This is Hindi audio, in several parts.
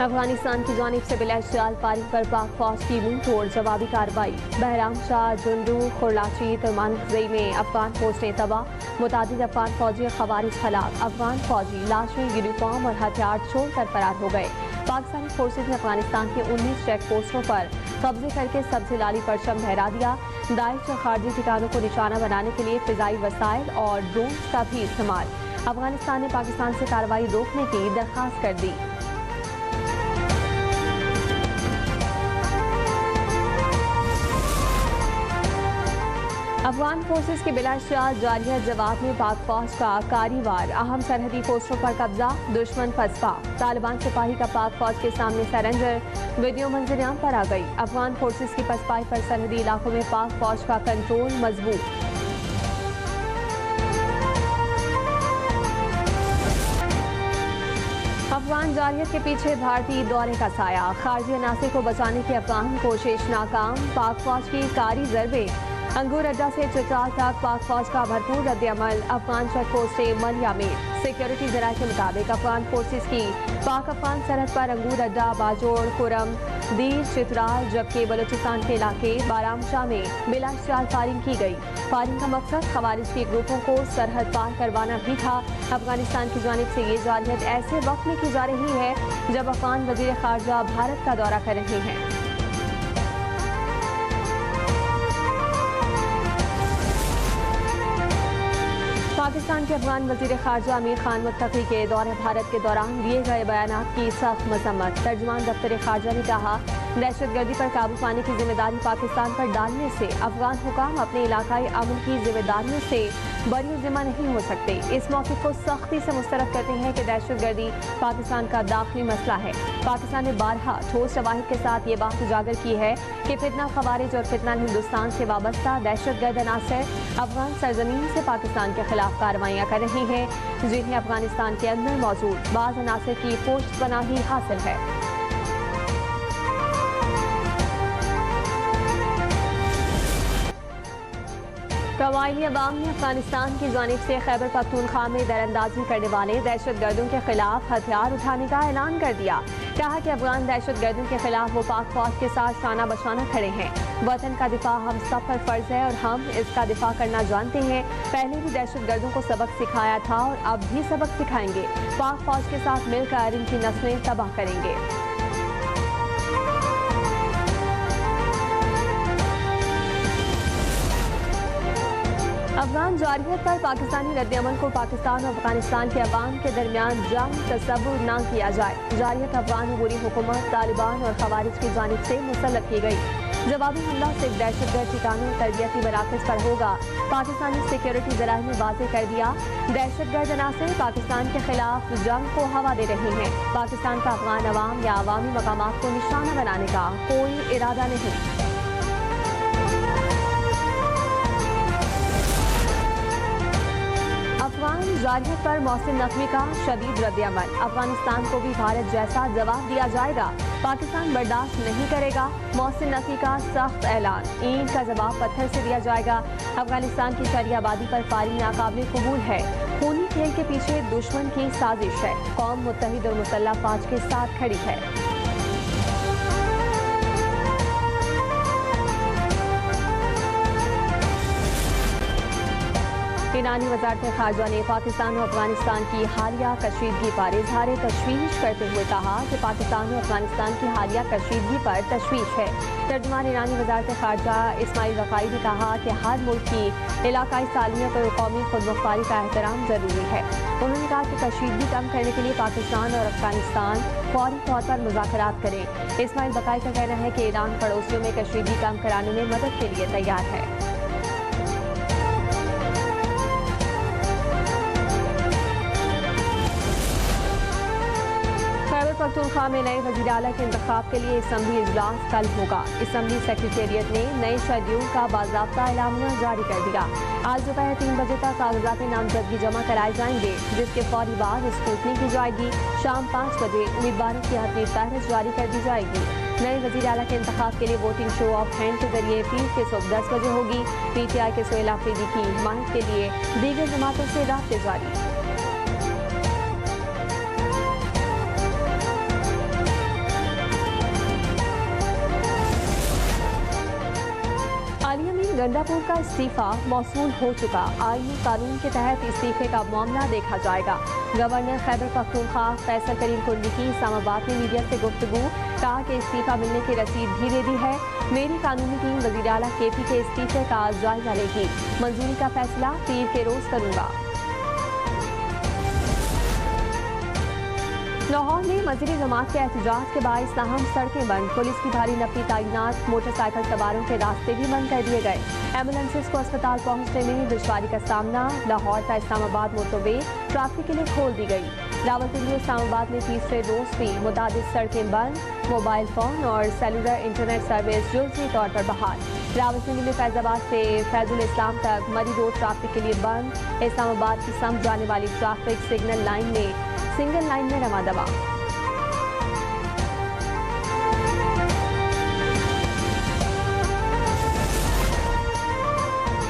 अफगानिस्तान की जानिब से बिलाश्तियाल फायरिंग पर पाक फौज की मुंह तोड़ जवाबी कार्रवाई। बहराम शाह, जुंडू, खुरलाची, तुर्मानखजई में अफगान पोस्टें तबाह। मुतादिद अफगान फौजी खवारिज हलाक। अफगान फौजी लाशें, यूनिफॉर्म और हथियार छोड़कर फरार हो गए। पाकिस्तानी फोर्सेज ने अफगानिस्तान के 19 चेक पोस्टों पर कब्जे करके सबसे लाली परचम लहरा दिया। दाइश और खारजी ठिकानों को निशाना बनाने के लिए फिजाई वसाइल और ड्रोन का भी इस्तेमाल। अफगानिस्तान ने पाकिस्तान से कार्रवाई रोकने की दरखास्त कर दी। अफगान फोर्सेज के बिलाश्तियाल जारी जवाब में पाक फौज का कारीवार। अहम सरहदी पोस्टों पर कब्जा, दुश्मन फंसपा। तालिबान सिपाही का पाक फौज के सामने सरेंडर। वीडियो मंजरियाम पर आ गई। अफगान फोर्सेज की पसपाई पर सरहदी इलाकों में पाक फौज का कंट्रोल मजबूत। अफगान जारियत के पीछे भारतीय दौरे का साया। खारजी अनासर को बचाने की अफगान कोशिश नाकाम। पाक फौज की कारी जरबे। अंगूर अड्डा से चित्राल तक पाक फौज का भरपूर रद्द-ए-अमल। अफगान चेक पोस्टें मलिया में। सिक्योरिटी जराये के मुताबिक अफगान फोर्सेज की पाक अफगान सरहद पर अंगूर अड्डा, बाजोड़, खुरम, दीर, चित्राल, जबकि बलूचिस्तान के इलाके बारामशाह में बिलाश्तियाल फायरिंग की गई। फायरिंग का मकसद खवारिज के ग्रुपों को सरहद पार करवाना भी था। अफगानिस्तान की जानिब से ये जारहियत ऐसे वक्त में की जा रही है जब अफगान वजीर खारजा भारत का दौरा कर रहे हैं। पाकिस्तान के अफगान वजीर खारजा अमीर खान मुत्तकी के दौरे भारत के दौरान दिए गए बयानात की सख्त मजम्मत। तर्जुमान दफ्तर खारजा ने कहा, दहशतगर्दी पर काबू पाने की जिम्मेदारी पाकिस्तान पर डालने से अफगान हुकाम अपने इलाकाई अमन की जिम्मेदारियों से बरी-जिम्मा नहीं हो सकते। इस मौके को सख्ती से मुस्तरद करते हैं कि दहशतगर्दी पाकिस्तान का दाखिली मसला है। पाकिस्तान ने बारहा ठोस शवाहिद के साथ ये बात उजागर की है कि फितना खवारिज और फितना हिंदुस्तान से वाबस्ता दहशतगर्द अनासर अफगान सरजमीन से पाकिस्तान के खिलाफ कार्रवाइयाँ कर रहे हैं, जिन्हें अफगानिस्तान के अंदर मौजूद बाज़ अनासर की पोस्ट पनाही हासिल है। कबायली अवाम ने अफगानिस्तान की जानिब से खैबर पख्तूनख्वा में दरअंदाजी करने वाले दहशतगर्दों के खिलाफ हथियार उठाने का ऐलान कर दिया। कहा कि अफगान दहशतगर्दों के खिलाफ वो पाक फौज के साथ शाना बशाना खड़े हैं। वतन का दिफा हम सब पर फर्ज है और हम इसका दिफा करना जानते हैं। पहले भी दहशतगर्दों को सबक सिखाया था और अब भी सबक सिखाएंगे। पाक फौज के साथ मिलकर इनकी नस्लें तबाह करेंगे। अफगान जारहियत पर पाकिस्तानी रद्द-ए-अमल को पाकिस्तान और अफगानिस्तान के अवाम के दरमियान जंग तस्वुर न किया जाए। जारहियत अफगान अबूरी हुकूमत, तालिबान और खवारिज की जानिब से मुसल्लत की गई। जवाबी हमला सिर्फ दहशतगर्द ठिकानों और तरबियती मराकज़ पर होगा। पाकिस्तानी सिक्योरिटी जराये ने वाज़ेह कर दिया, दहशतगर्द अनासर पाकिस्तान के खिलाफ जंग को हवा दे रहे हैं। पाकिस्तान का अफगान अवाम या अवामी मकामात को निशाना बनाने का कोई इरादा नहीं। अफगान जारहियत पर मोहसिन नकवी का शदीद रद्द-ए-अमल। अफगानिस्तान को भी भारत जैसा जवाब दिया जाएगा। पाकिस्तान बर्दाश्त नहीं करेगा। मोहसिन नकवी का सख्त ऐलान, ईंट का जवाब पत्थर से दिया जाएगा। अफगानिस्तान की शरई आबादी पर फायरिंग नाकाबिल कबूल है। खूनी खेल के पीछे दुश्मन की साजिश है। कौम मुत्तहिद और मुसल्लह फौज के साथ खड़ी है। ईरानी वज़ारत खारजा ने पाकिस्तान और अफगानिस्तान की हालिया कशीदगी पर इजहार तशवीश करते हुए कहा कि पाकिस्तान और अफगानिस्तान की हालिया कशीदगी पर तशवीश है। तर्जुमान ईरानी वज़ारत खारजा इस्माइल वक़ाई ने कहा कि हर मुल्क की इलाकाई सालमियत और कौमी खुदमुख्तारी का एहतराम ज़रूरी है। उन्होंने कहा कि कशीदगी कम करने के लिए पाकिस्तान और अफगानिस्तान फौरी तौर पर मुज़ाकरात करें। इस्माइल वक़ाई का कहना है कि ईरान पड़ोसियों में कशीदगी कम कराने में मदद के लिए तैयार है। खैबर पख्तूनख्वा में नए वज़ीर आला के इंतखाब के लिए असम्बली इजलास कल होगा। असम्बली सेक्रेटेरिएट ने नए शेड्यूल का बाज़ाब्ता एलामिया जारी कर दिया। आज दोपहर 3 बजे तक कागजात नामजदगी जमा कराए जाएंगे, जिसके फौरी बाद स्क्रूटनी की जाएगी। शाम 5 बजे उम्मीदवारों की हतमी फहरिस्त जारी कर दी जाएगी। नए वज़ीर आला के इंतखाब के लिए वोटिंग शो ऑफ हैंड के जरिए 30 के सुबह 10 बजे होगी। PTI के सोहेल आफरीदी की हिमायत के लिए दीगर जमातों से राब्ते जारी। गंडापुर का इस्तीफा मौसूल हो चुका। आईनी कानून के तहत इस्तीफे का मामला देखा जाएगा। गवर्नर खैबर पख्तूनख्वा फैसल करीम कुंडी की इस्लामाबाद में मीडिया से गुफ्तगू, कहा कि इस्तीफा मिलने की रसीद भी दे दी है। मेरी कानूनी टीम वज़ीर आला KP के इस्तीफे का जायजा लेगी। मंजूरी का फैसला पीर के रोज करूंगा। लाहौर में मज़ीरी जमात के एहतजाज के बायस ताहम सड़कें बंद, पुलिस की भारी नफरी तैनात, मोटरसाइकिल सवारों के रास्ते भी बंद कर दिए गए। एम्बुलेंसेज को अस्पताल पहुंचने में दुश्वारी का सामना। लाहौर का इस्लामाबाद मोटरवे ट्रैफिक के लिए खोल दी गई। रावलपिंडी इस्लामाबाद में तीसरे रोज भी मुतादिद सड़कें बंद, मोबाइल फोन और सेलुलर इंटरनेट सर्विस जुज़वी तौर पर बहाल। रावलपिंडी में फैजाबाद से फैजुल इस्लाम तक मरी रोड ट्रैफिक के लिए बंद। इस्लामाबाद की समझ जाने वाली ट्रैफिक सिग्नल सिंगल लाइन में रवा दवा।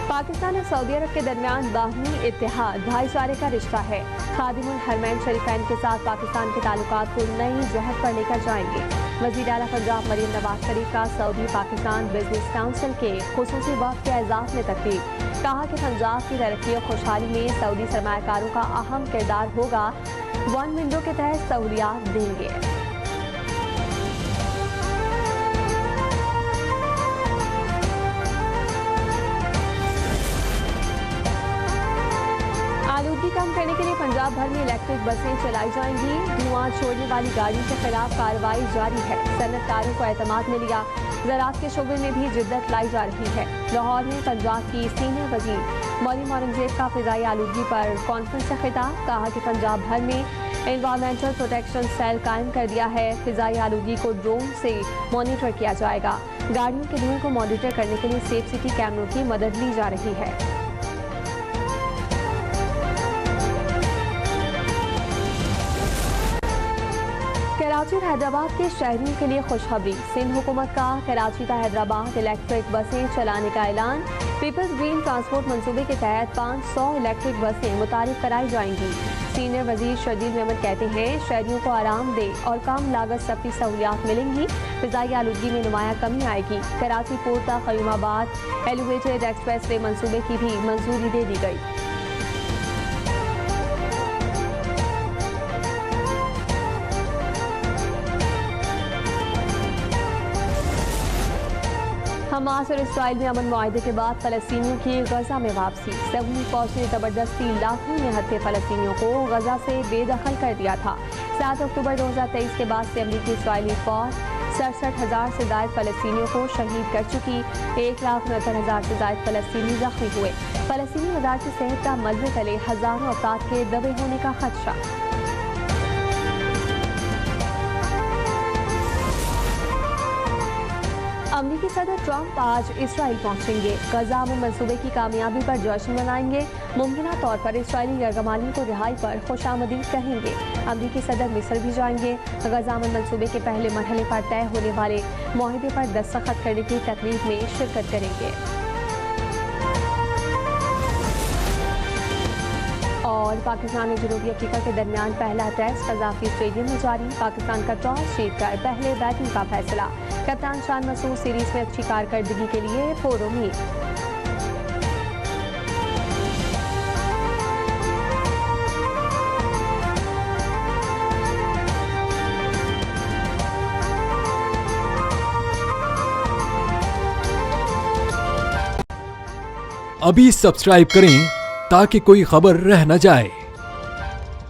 पाकिस्तान और सऊदी अरब के दरमियान बाहमी इत्तेहाद भाईचारे का रिश्ता है। खादिमुल हरमैन शरीफैन के साथ पाकिस्तान के ताल्लुकात को नई जहत पर लेकर जाएंगे। वज़ीर आला पंजाब मरीम नवाज शरीफ का सऊदी पाकिस्तान बिजनेस काउंसिल के खुसूसी वक्त के एजाज़ में तकरीर, कहा कि पंजाब की तरक्की और खुशहाली में सऊदी सरमायाकारों का अहम किरदार होगा। वन विंडो के तहत सहूलियात देंगे। आलूगी कम करने के लिए पंजाब भर में इलेक्ट्रिक बसें चलाई जाएंगी। धुआं छोड़ने वाली गाड़ियों के खिलाफ कार्रवाई जारी है। सनतकारों को एतमाद में लिया। ज़राअत के शोबे में भी जिद्दत लाई जा रही है। लाहौर में पंजाब की सीनियर वजीर मौलवी औरंगजेब का फिजाई आलूगी पर कॉन्फ्रेंस से खिताब, कहा कि पंजाब भर में एनवायरमेंटल प्रोटेक्शन सेल कायम कर दिया है। फिजाई आलूगी को ड्रोन से मॉनिटर किया जाएगा। गाड़ियों के धुएं को मॉनिटर करने के लिए सेफ सिटी कैमरों की मदद ली जा रही है। कराची और हैदराबाद के शहरियों के लिए खुशखबरी। सिंध हुकूमत का कराची का हैदराबाद इलेक्ट्रिक बसें चलाने का ऐलान। पीपल्स ग्रीन ट्रांसपोर्ट मंसूबे के तहत 500 इलेक्ट्रिक बसें मुतारिफ कराई जाएंगी। सीनियर वजीर शर्जील मेमन कहते हैं, शहरियों को आरामदेह और कम लागत सफरी सहूलियात मिलेंगी। फिजाई आलूगी में नुमाया कमी आएगी। कराची पोर्टा क़यूमाबाद एलिवेटेड एक्सप्रेस वे मंसूबे की भी मंजूरी दे दी गई। हमास और इसराइल में अमन मुआहदे के बाद फ़लस्तीनियों की गजा में वापसी। सहूनी फौज ने ज़बरदस्ती लाखों निहत्थे फ़लस्तीनियों को गजा से बेदखल कर दिया था। 7 अक्टूबर 2023 के बाद से अमरीकी इसराइली फौज 67,000 से ज़ायद फ़लस्तीनियों को शहीद कर चुकी। 1,69,000 से ज़ायद फ़लस्तीनी ज़ख्मी हुए। फ़लस्तीनी वज़ारत सेहत का मलबे तले हज़ारों अफराद के दबे होने का खदशा। अमरीकी सदर ट्रंप आज इसराइल पहुंचेंगे। गजा में मंसूबे की कामयाबी पर जश्न मनाएंगे। मुमकिना तौर पर इसराइली यरगमालियों को रिहाई पर खुशामदीद कहेंगे। अमरीकी सदर मिस्र भी जाएंगे। गजा में मंसूबे के पहले मरहले पर तय होने वाले मुआहदे पर दस्तखत करने की तकरीब में शिरकत करेंगे। और पाकिस्तान और जनूबी अफ्रीका के दरमियान पहला टेस्ट कज़ाफ़ी स्टेडियम में जारी। पाकिस्तान का टॉस जीतकर पहले बैटिंग का फैसला। कप्तान शान मसूद सीरीज में अच्छी कारकर्दगी के लिए पुरुमीद। अभी सब्सक्राइब करें ताकि कोई खबर रह न जाए।